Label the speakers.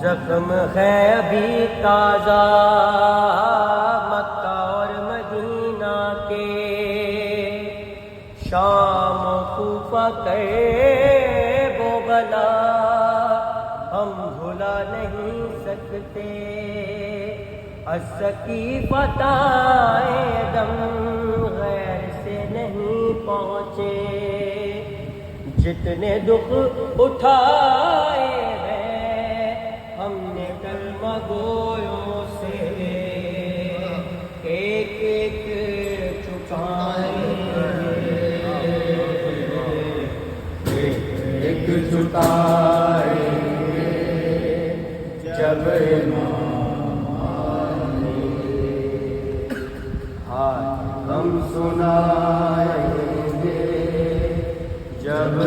Speaker 1: زخم ہے ابھی تازہ مکہ اور مدینہ کے، شام و کوفہ کے وہ بلا ہم بھلا نہیں سکتے، السقیفۃ دم غیر سے نہیں پہنچے، جتنے دکھ اٹھائے ہیں ہم نے کلمہ گویوں سے، ایک ایک چکائے ایک چکائے جب ہم سنائیں گے جب